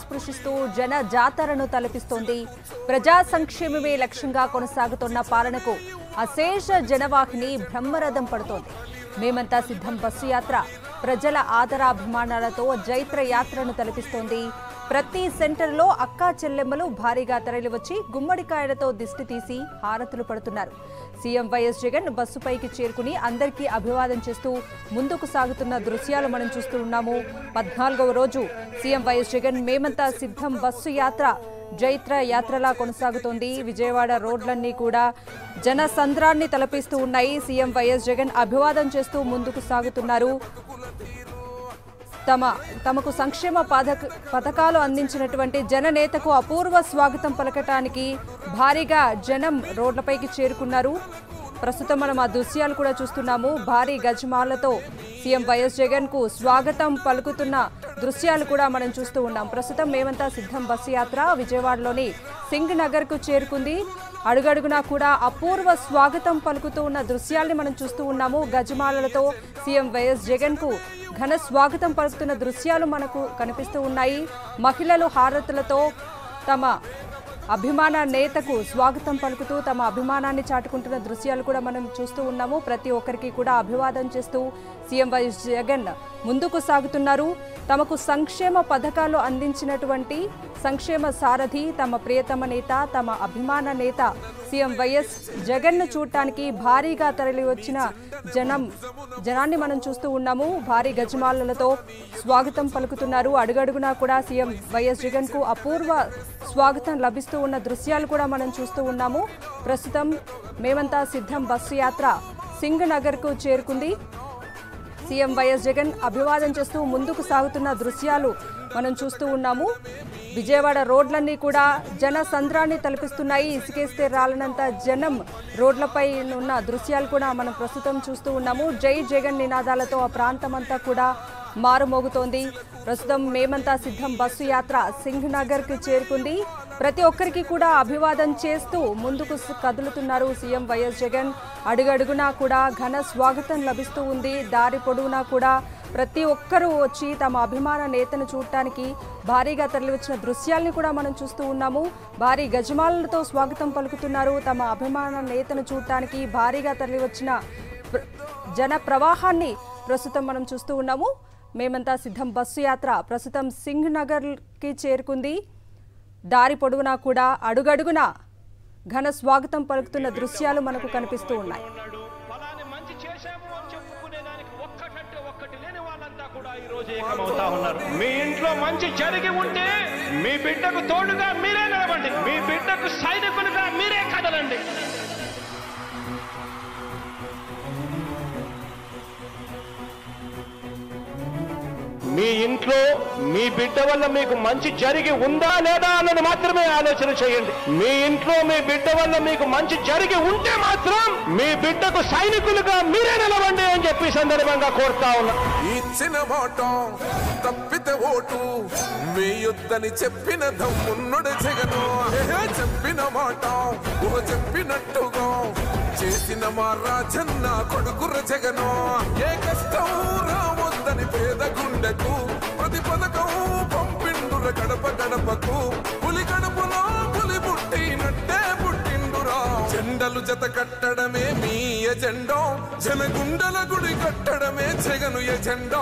స్పృశిస్తూ జన జాతరను తలపిస్తోంది. ప్రజా సంక్షేమమే లక్ష్యంగా కొనసాగుతున్న పాలనకు అశేష జనవాహిని బ్రహ్మరథం పడుతోంది. మేమంతా సిద్ధం బస్సు యాత్ర ప్రజల ఆదరాభిమానాలతో జైత్ర యాత్రను తలపిస్తోంది. ప్రతి సెంటర్లో అక్కా చెల్లెమ్మలు భారీగా తరలివచ్చి గుమ్మడికాయలతో దిష్టి తీసి హారతులు పడుతున్నారు. సీఎం వైఎస్ జగన్ బస్సుపైకి చేరుకుని అందరికీ అభివాదం చేస్తూ ముందుకు సాగుతున్న దృశ్యాలు మనం చూస్తూ ఉన్నాము. 14వ రోజు సీఎం వైఎస్ జగన్ మేమంతా సిద్ధం బస్సు యాత్ర జైత్ర యాత్రలా కొనసాగుతోంది. విజయవాడ రోడ్లన్నీ కూడా జన సంద్రాన్ని తలపిస్తూ ఉన్నాయి. సీఎం వైఎస్ జగన్ అభివాదం చేస్తూ ముందుకు సాగుతున్నారు. తమకు సంక్షేమ పథకాలు అందించినటువంటి జననేతకు అపూర్వ స్వాగతం పలకటానికి భారీగా జనం రోడ్లపైకి చేరుకున్నారు. ప్రస్తుతం మనం ఆ దృశ్యాలు కూడా చూస్తున్నాము. భారీ గజమాలతో సీఎం వైఎస్ జగన్ కు స్వాగతం పలుకుతున్న దృశ్యాలు కూడా మనం చూస్తూ ఉన్నాం. ప్రస్తుతం మేమంతా సిద్ధం బస్సు యాత్ర విజయవాడలోని సింగ్ నగర్ కు చేరుకుంది. అడుగడుగునా కూడా అపూర్వ స్వాగతం పలుకుతూ ఉన్న దృశ్యాల్ని మనం చూస్తూ ఉన్నాము. గజమాలలతో సీఎం వైఎస్ జగన్ కు ఘన స్వాగతం పలుకుతున్న దృశ్యాలు మనకు కనిపిస్తూ ఉన్నాయి. మహిళలు హారతులతో తమ అభిమాన నేతకు స్వాగతం పలుకుతూ తమ అభిమానాన్ని చాటుకుంటున్న దృశ్యాలు కూడా మనం చూస్తూ ఉన్నాము. ప్రతి ఒక్కరికి కూడా అభివాదం చేస్తూ సీఎం వైఎస్ జగన్ ముందుకు సాగుతున్నారు. తమకు సంక్షేమ పథకాలు అందించినటువంటి సంక్షేమ సారథి తమ ప్రియతమ నేత తమ అభిమాన నేత సీఎం వైఎస్ జగన్ను చూడటానికి భారీగా తరలి వచ్చిన జనాన్ని మనం చూస్తూ ఉన్నాము. భారీ గజమాలలతో స్వాగతం పలుకుతున్నారు. అడుగడుగునా కూడా సీఎం వైఎస్ జగన్ కు అపూర్వ స్వాగతం లభిస్తూ ఉన్న దృశ్యాలు కూడా మనం చూస్తూ ఉన్నాము. ప్రస్తుతం మేమంతా సిద్ధం బస్సు యాత్ర సింగ్ నగర్ కు చేరుకుంది. సీఎం వైఎస్ జగన్ అభివాదం చేస్తూ ముందుకు సాగుతున్న దృశ్యాలు మనం చూస్తూ ఉన్నాము. విజయవాడ రోడ్లన్నీ కూడా జన సంద్రాన్ని తలపిస్తున్నాయి. ఇసుకేస్తే రాలనంత జనం రోడ్లపై ఉన్న దృశ్యాలు కూడా మనం ప్రస్తుతం చూస్తూ ఉన్నాము. జై జగన్ నినాదాలతో ఆ ప్రాంతమంతా కూడా మారుమోగుతోంది. ప్రస్తుతం మేమంతా సిద్ధం బస్సు యాత్ర సింగ్ నగర్ కి చేరుకుంది. ప్రతి ఒక్కరికి కూడా అభివాదం చేస్తూ ముందుకు కదులుతున్నారు సీఎం వైఎస్ జగన్. అడుగడుగునా కూడా ఘన స్వాగతం లభిస్తూ ఉంది. దారి పొడవునా కూడా ప్రతి ఒక్కరూ వచ్చి తమ అభిమాన నేతను చూడటానికి భారీగా తరలివచ్చిన దృశ్యాల్ని కూడా మనం చూస్తూ ఉన్నాము. భారీ గజమాలతో స్వాగతం పలుకుతున్నారు. తమ అభిమాన నేతను చూడటానికి భారీగా తరలివచ్చిన జన ప్రవాహాన్ని ప్రస్తుతం మనం చూస్తూ ఉన్నాము. మేమంతా సిద్ధం బస్సు యాత్ర ప్రస్తుతం సింగ్ నగర్కి చేరుకుంది. దారి పొడవునా కూడా అడుగడుగునా ఘన స్వాగతం పలుకుతున్న దృశ్యాలు మనకు కనిపిస్తూ ఉన్నాయి. మీ ఇంట్లో మంచి జరిగి ఉంటే మీ బిడ్డకు తోడుగా మీరే నిలబండి. మీ బిడ్డకు సైనికులుగా మీరే కదలండి. మీ ఇంట్లో మీ బిడ్డ వల్ల మీకు మంచి జరిగి ఉందా లేదా అన్నది మాత్రమే ఆలోచన చేయండి. మీ ఇంట్లో మీ బిడ్డ వల్ల మీకు మంచి జరిగి ఉంటే మాత్రం మీ బిడ్డకు సైనికులుగా మీరే నిలవండి అని చెప్పి సందర్భంగా కోరుతా ఉన్నా. ఇచ్చిన మాట తప్పితే ఓటు వేయొద్దని చెప్పిన దమ్మున్నడు జగను. చెప్పిన మాట చెప్పినట్టుగా చేసిన మా రాజన్న కొడుకుర జగను. ఏ కష్టం రావద్దని పేద గుండెకు ప్రతి పథకం పంపిండుర గడప గడపకు. పులి గడపలో పులి పుట్టినట్టే పుట్టిండురా. జెండలు జత కట్టడమే మీ ఎజెండా. జనగుండల గుడి కట్టడమే జగను ఎజెండా.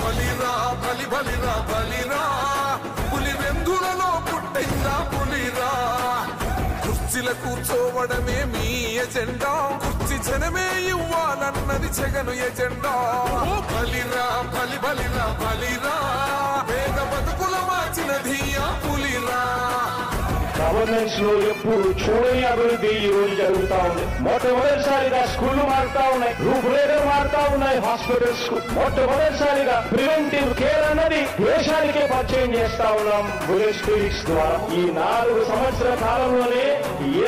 బలిరా బలి బలిరా బలిరా. పులి వెందులలో పుట్టిందా పులిరా. కుర్చీల కూర్చోవడమే మీ ఎజెండా. కుర్చీ జనమే ఇవ్వాలన్నది జగను ఎజెండా. బలిరా బలి బలిరా బలిరా. పేద బతుకుల మార్చినది ఆ పులిరా. గవర్నెన్స్ లో ఎప్పుడు చూడని అభివృద్ధి ఈ రోజు జరుగుతా ఉంది. మొట్టమొదటిసారిగా స్కూళ్లు మారుతా ఉన్నాయి, రూపురేఖలు మారుతా ఉన్నాయి. హాస్పిటల్స్ కు మొట్టమొదటిసారిగా ప్రివెంటివ్ కేర్ అన్నది దేశానికే పరిచయం చేస్తా ఉన్నాం బుల్లెట్ క్లినిక్స్ ద్వారా. ఈ 4 సంవత్సరాల కాలంలోనే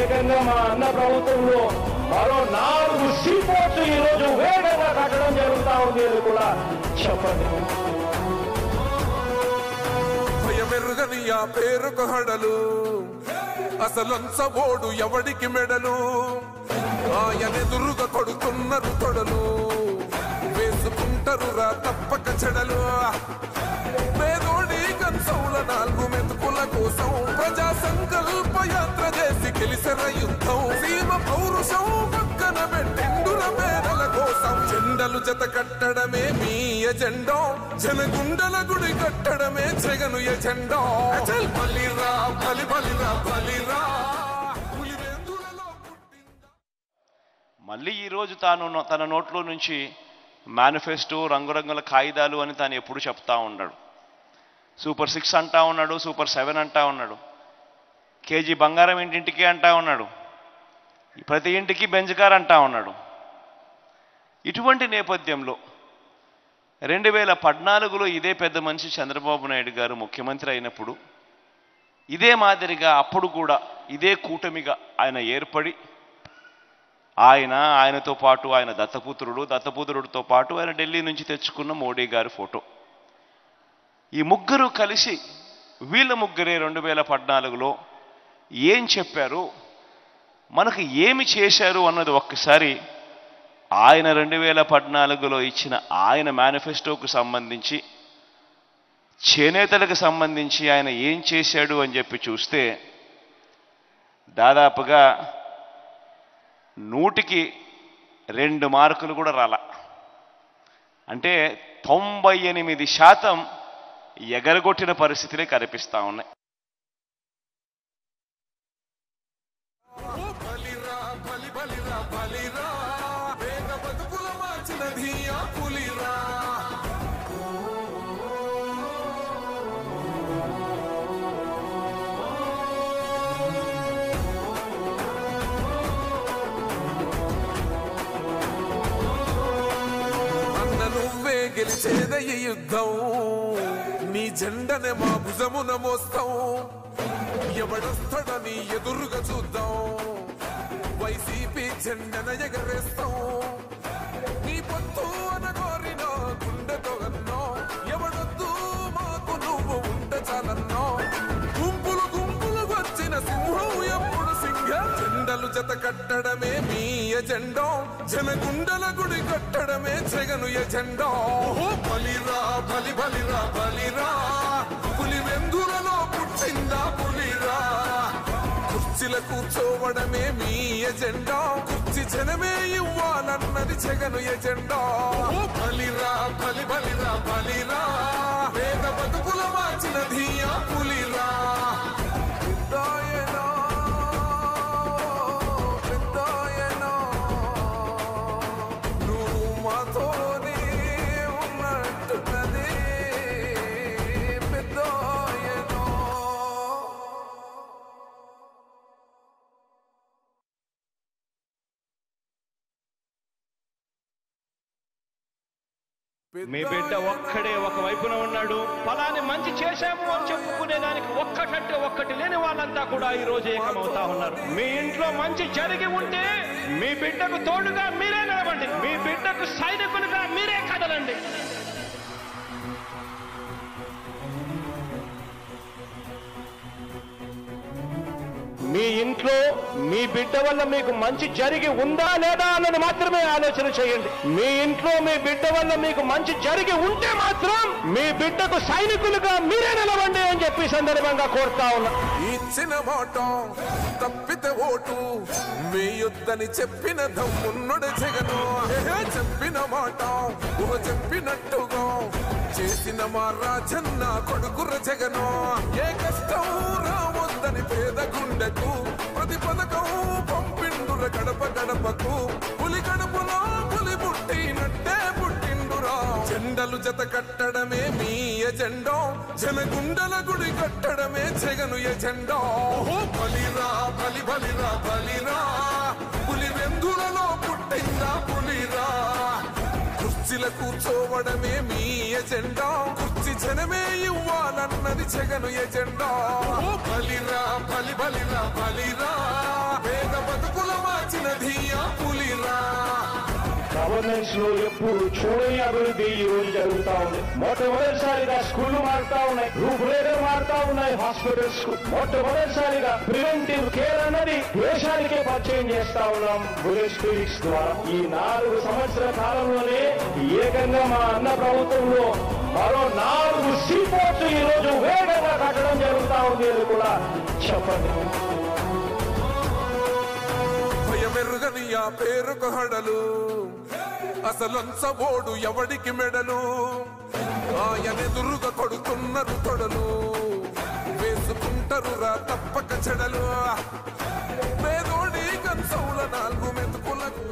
ఏకంగా మా అన్న ప్రభుత్వంలో మరో 4 సీపోర్ట్స్ ఈ రోజు వేగంగా కట్టడం జరుగుతా ఉంది అని కూడా చెప్పండి. భయమెరుగని ఆ పేరుకు హడలు అసలంచబోడు ఎవడికి మెడలు. ఆయనెదురుగా కొడుతున్నారు తొడలు. వేసుకుంటారు రా తప్పక చెడలు. పేదోడి కంచౌల 4 కోసం ప్రజా సంకల్ప యాత్ర చేసి గెలిసిన యుద్ధం సీమ పౌరుషం పక్కన పెట్టిండుల పేదల కోసం జెండలు జత కట్టడమే మీ ఎజెండా జనగుండల గుడి కట్టడమే జగను ఎజెండా బలిరా బలి బలిరా బలిరా మళ్ళీ ఈరోజు తన నోట్లో నుంచి మేనిఫెస్టో రంగురంగుల కాగితాలు అని తాను ఎప్పుడు చెప్తా ఉన్నాడు. సూపర్ 6 అంటా ఉన్నాడు, సూపర్ 7 అంటా ఉన్నాడు, కేజీ బంగారం ఇంటింటికి అంటా ఉన్నాడు, ప్రతి ఇంటికి బెంజ్ కార్ అంటా ఉన్నాడు. ఇటువంటి నేపథ్యంలో 2014లో ఇదే పెద్ద మనిషి చంద్రబాబు నాయుడు గారు ముఖ్యమంత్రి అయినప్పుడు ఇదే మాదిరిగా అప్పుడు కూడా ఇదే కూటమిగా ఆయన ఏర్పడి ఆయనతో పాటు ఆయన దత్తపుత్రుడితో పాటు ఆయన ఢిల్లీ నుంచి తెచ్చుకున్న మోడీ గారి ఫోటో, ఈ ముగ్గురు కలిసి వీళ్ళ ముగ్గురే 2014లో ఏం చెప్పారు, మనకు ఏమి చేశారు అన్నది ఒక్కసారి ఆయన 2014లో ఇచ్చిన ఆయన మేనిఫెస్టోకు సంబంధించి చేనేతలకు సంబంధించి ఆయన ఏం చేశాడు అని చెప్పి చూస్తే దాదాపుగా 100కి 2 మార్కులు కూడా రాల. అంటే 98% ఎగరగొట్టిన పరిస్థితులే కనిపిస్తా ఉన్నాయి. గెలిచేదయ్య యుద్ధం నీ జెండనే మా భుజమున మోస్తాం ఎవడొస్తాడని ఎదురుగా చూద్దాం వైసీపీ జెండన ఎగరేస్తాం నీ పొత్తు అనగోరిన గుండెతో అన్నో ఎవడొద్దు మాకు నువ్వు ఉంటే చాలన్నో గుంపులు గుంపులు వచ్చిన సింహం ఎప్పుడు సింహం జెండలు జత కట్టడమే మీ ఎజెండా జనగుండల గుడి కట్టడమే జగను ఎజెండా బలిరా బలి బలిరా బలిరా పులి వెందులలో పుట్టిందా పులిరా కుర్చీల కూర్చోవడమే మీ ఎజెండా కుర్చీ జనమే ఇవ్వాలన్నది జగను ఎజెండా బలిరా బలి బలిరా బలిరా వేద బతుకుల మార్చిన ధీయా పులిరా మీ బిడ్డ ఒక్కడే ఒక వైపున ఉన్నాడు. ఫలాన్ని మంచి చేశాము అని చెప్పుకునేదానికి ఒక్కటంటే ఒక్కటి లేని వాళ్ళంతా కూడా ఈ రోజు ఏకమవుతా ఉన్నారు. మీ ఇంట్లో మంచి జరిగి ఉంటే మీ బిడ్డకు తోడుగా మీరే నిలబండి, మీ బిడ్డకు సైనికులుగా మీరే కదలండి. మీ ఇంట్లో మీ బిడ్డ వల్ల మీకు మంచి జరిగి ఉందా లేదా అన్నది మాత్రమే ఆలోచన చేయండి. మీ ఇంట్లో మీ బిడ్డ వల్ల మీకు మంచి జరిగి ఉంటే మాత్రం మీ బిడ్డకు సైనికులుగా మీరే నిలవండి అని చెప్పి సందర్భంగా కోరుతా ఉన్నా. ఇచ్చిన మాట తప్పితే ఓటు వేయొద్దని చెప్పిన దమ్మున్నడు జగను చెప్పిన మాట చెప్పినట్టుగా చేసిన మా రాజన్న కొడుకుర జగను ఏ కష్టం రావద్దని పేద గుండెకు ప్రతి పథకం పంపిండుర గడప గడపకు పులి గడపలో పులి పుట్టినట్టే పుట్టిండురా జెండలు జత కట్టడమే మీ ఎజెండా జనగుండల గుడి కట్టడమే జగను ఎజెండా బలిరా బలి బలిరా బలిరా పులి వెందులలో పుట్టిందా పులిరా కుర్చీల కూర్చోవడమే మీ ఎజెండా కుర్చీ జనమే ఇవ్వాలన్నది జగను ఎజెండా బలిరా బలి బలిరా బలిరా వేద బతుకుల మార్చిన ధీయా పులిరా గవర్నెన్స్ లో ఎప్పుడు చూడని అభివృద్ధి ఈ రోజు జరుగుతా ఉంది. మొట్టమొదటిసారిగా స్కూళ్లు మారుతా ఉన్నాయి, రూపురేఖలు మారుతా ఉన్నాయి, హాస్పిటల్స్ మొట్టమొదటిసారిగా ప్రివెంటివ్ కేర్ అన్నది దేశానికే పరిచయం చేస్తా ఉన్నాం బుల్లెట్ క్లినిక్స్ ద్వారా. ఈ 4 సంవత్సరాల కాలంలోనే ఏకంగా మా అన్న ప్రభుత్వంలో మరో 4 సీపోర్ట్స్ ఈ రోజు వేగంగా కట్టడం జరుగుతా ఉంది. ఉంది అని కూడా చెప్పండి. భయమెరుగని ఆ పేరుకు హడలు, అసలంచబోడు ఎవడికి మెడలు, ఆయనెదురుగా కొడుతున్నారు తొడలు, వేసుకుంటారు రా తప్పక చెడలు, పేదోడి కంచౌల 4 మెతుకులకు